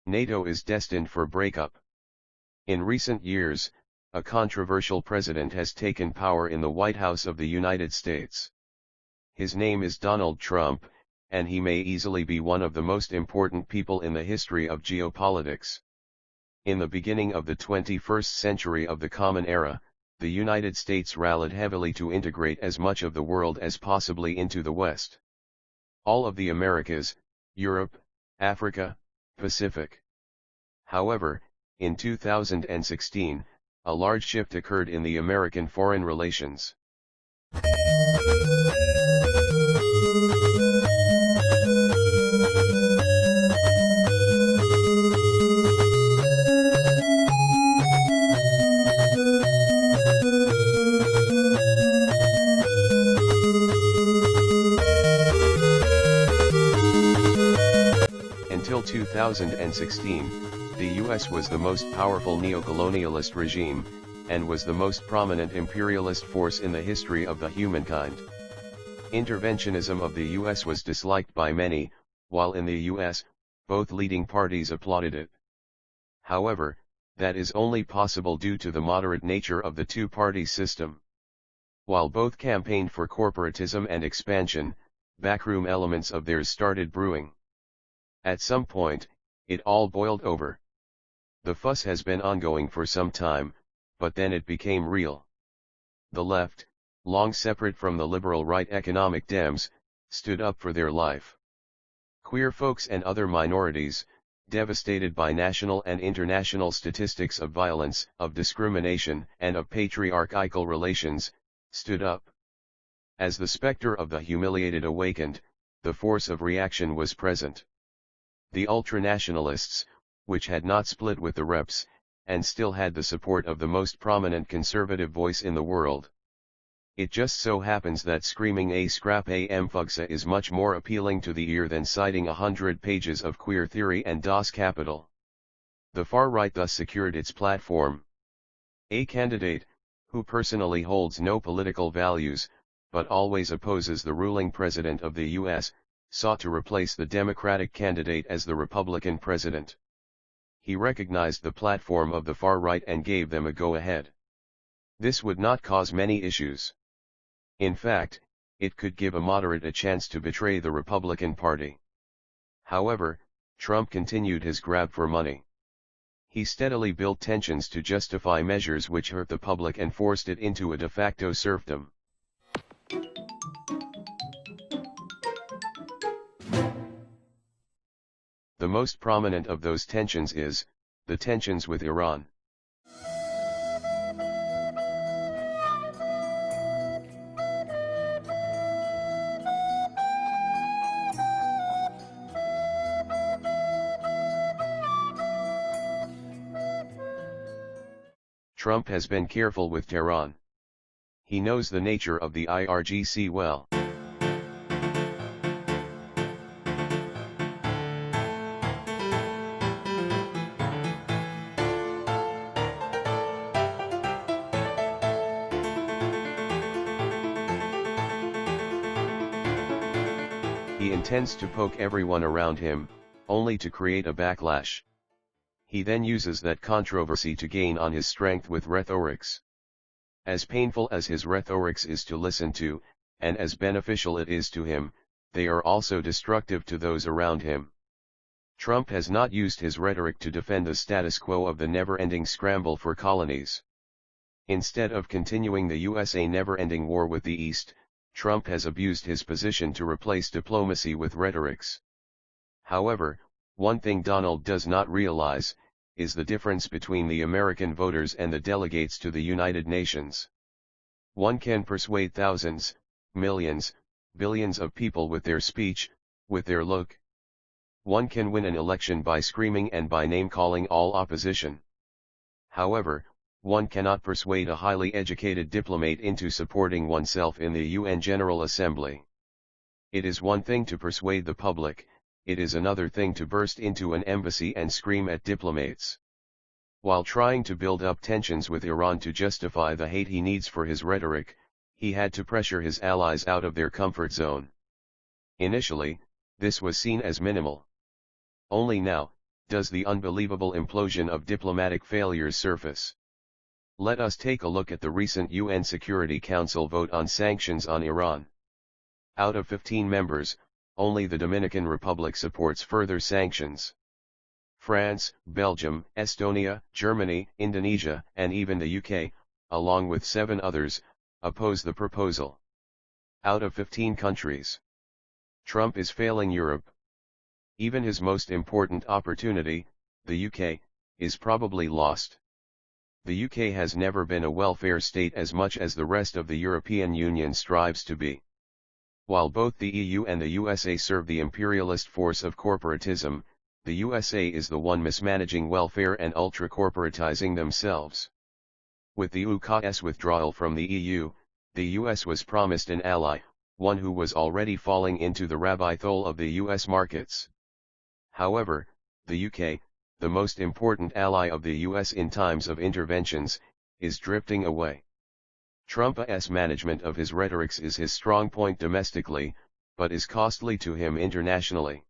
NATO is destined for breakup. In recent years, a controversial president has taken power in the White House of the United States. His name is Donald Trump, and he may easily be one of the most important people in the history of geopolitics. In the beginning of the 21st century of the Common Era, the United States rallied heavily to integrate as much of the world as possibly into the West. All of the Americas, Europe, Africa, Pacific. However, in 2016, a large shift occurred in the American foreign relations. Until 2016, the US was the most powerful neocolonialist regime, and was the most prominent imperialist force in the history of the humankind. Interventionism of the US was disliked by many, while in the US, both leading parties applauded it. However, that is only possible due to the moderate nature of the two-party system. While both campaigned for corporatism and expansion, backroom elements of theirs started brewing. At some point, it all boiled over. The fuss has been ongoing for some time, but then it became real. The left, long separate from the liberal right economic Dems, stood up for their life. Queer folks and other minorities, devastated by national and international statistics of violence, of discrimination, and of patriarchal relations, stood up. As the specter of the humiliated awakened, the force of reaction was present. The ultranationalists, which had not split with the reps, and still had the support of the most prominent conservative voice in the world. It just so happens that screaming a scrap fugsa is much more appealing to the ear than citing 100 pages of queer theory and Das Kapital. The far right thus secured its platform. A candidate, who personally holds no political values, but always opposes the ruling president of the US, sought to replace the Democratic candidate as the Republican president. He recognized the platform of the far right and gave them a go-ahead. This would not cause many issues. In fact, it could give a moderate a chance to betray the Republican Party. However, Trump continued his grab for money. He steadily built tensions to justify measures which hurt the public and forced it into a de facto serfdom. The most prominent of those tensions is the tensions with Iran. Trump has been careful with Tehran. He knows the nature of the IRGC well. He intends to poke everyone around him, only to create a backlash. He then uses that controversy to gain on his strength with rhetorics. As painful as his rhetorics is to listen to, and as beneficial it is to him, they are also destructive to those around him. Trump has not used his rhetoric to defend the status quo of the never-ending scramble for colonies. Instead of continuing the USA never-ending war with the East, Trump has abused his position to replace diplomacy with rhetorics. However, one thing Donald does not realize, is the difference between the American voters and the delegates to the United Nations. One can persuade thousands, millions, billions of people with their speech, with their look. One can win an election by screaming and by name-calling all opposition. However, one cannot persuade a highly educated diplomat into supporting oneself in the UN General Assembly. It is one thing to persuade the public, it is another thing to burst into an embassy and scream at diplomats. While trying to build up tensions with Iran to justify the hate he needs for his rhetoric, he had to pressure his allies out of their comfort zone. Initially, this was seen as minimal. Only now, does the unbelievable implosion of diplomatic failures surface. Let us take a look at the recent UN Security Council vote on sanctions on Iran. Out of 15 members, only the Dominican Republic supports further sanctions. France, Belgium, Estonia, Germany, Indonesia, and even the UK, along with 7 others, oppose the proposal. Out of 15 countries. Trump is failing Europe. Even his most important opportunity, the UK, is probably lost. The UK has never been a welfare state as much as the rest of the European Union strives to be. While both the EU and the USA serve the imperialist force of corporatism, the USA is the one mismanaging welfare and ultra-corporatizing themselves. With the UK's withdrawal from the EU, the US was promised an ally, one who was already falling into the rabbit hole of the US markets. However, the UK, the most important ally of the US in times of interventions, is drifting away. Trump's management of his rhetorics is his strong point domestically, but is costly to him internationally.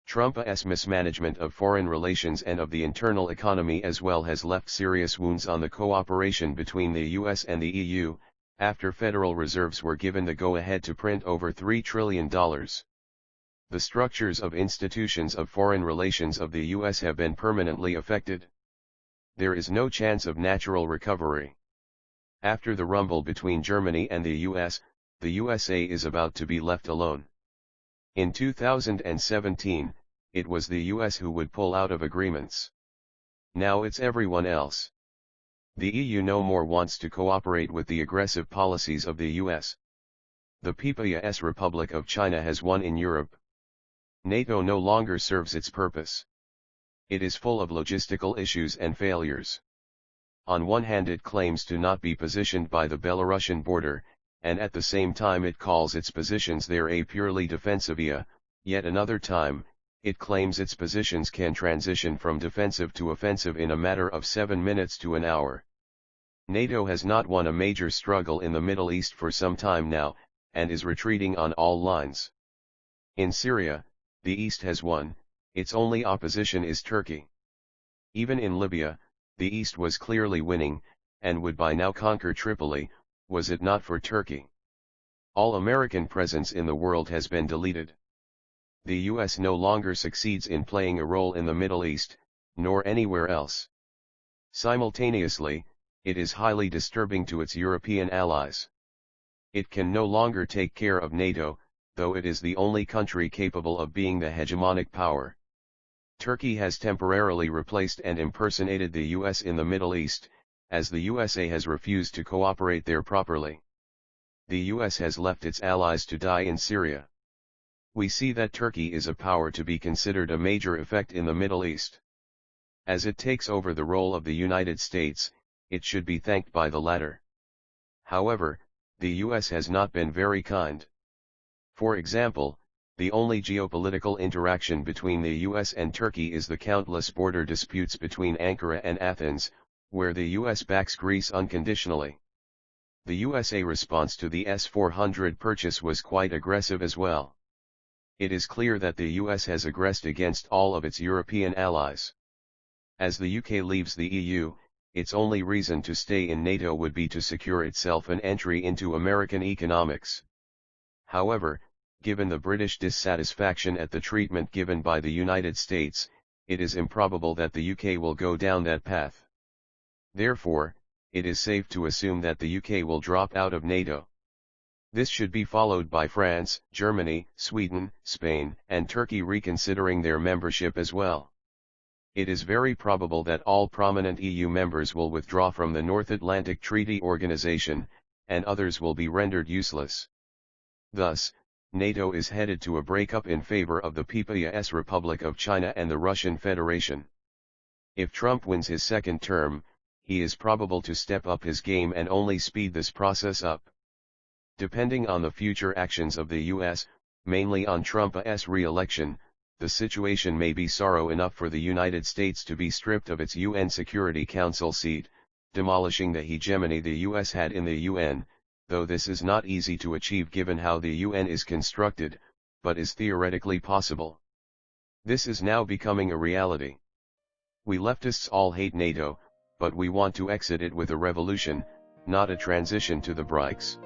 Trump's mismanagement of foreign relations and of the internal economy as well has left serious wounds on the cooperation between the US and the EU, after Federal Reserves were given the go-ahead to print over $3 trillion. The structures of institutions of foreign relations of the US have been permanently affected. There is no chance of natural recovery. After the rumble between Germany and the US, the USA is about to be left alone. In 2017, it was the US who would pull out of agreements. Now it's everyone else. The EU no more wants to cooperate with the aggressive policies of the US. The People's Republic of China has won in Europe. NATO no longer serves its purpose. It is full of logistical issues and failures. On one hand it claims to not be positioned by the Belarusian border, and at the same time it calls its positions there a purely defensive area, yet another time, it claims its positions can transition from defensive to offensive in a matter of 7 minutes to an hour. NATO has not won a major struggle in the Middle East for some time now, and is retreating on all lines. In Syria, the East has won, its only opposition is Turkey. Even in Libya, the East was clearly winning, and would by now conquer Tripoli, was it not for Turkey. All American presence in the world has been deleted. The US no longer succeeds in playing a role in the Middle East, nor anywhere else. Simultaneously, it is highly disturbing to its European allies. It can no longer take care of NATO, though it is the only country capable of being the hegemonic power. Turkey has temporarily replaced and impersonated the US in the Middle East, as the USA has refused to cooperate there properly. The US has left its allies to die in Syria. We see that Turkey is a power to be considered a major effect in the Middle East. As it takes over the role of the United States, it should be thanked by the latter. However, the US has not been very kind. For example, the only geopolitical interaction between the US and Turkey is the countless border disputes between Ankara and Athens, where the US backs Greece unconditionally. The USA response to the S-400 purchase was quite aggressive as well. It is clear that the US has aggressed against all of its European allies. As the UK leaves the EU, its only reason to stay in NATO would be to secure itself an entry into American economics. However, given the British dissatisfaction at the treatment given by the United States, it is improbable that the UK will go down that path. Therefore, it is safe to assume that the UK will drop out of NATO. This should be followed by France, Germany, Sweden, Spain, and Turkey reconsidering their membership as well. It is very probable that all prominent EU members will withdraw from the North Atlantic Treaty Organization, and others will be rendered useless. Thus, NATO is headed to a breakup in favor of the People's Republic of China and the Russian Federation. If Trump wins his second term, he is probable to step up his game and only speed this process up. Depending on the future actions of the US, mainly on Trump's re-election, the situation may be sorrow enough for the United States to be stripped of its UN Security Council seat, demolishing the hegemony the US had in the UN, though this is not easy to achieve given how the UN is constructed, but is theoretically possible. This is now becoming a reality. We leftists all hate NATO, but we want to exit it with a revolution, not a transition to the BRICS.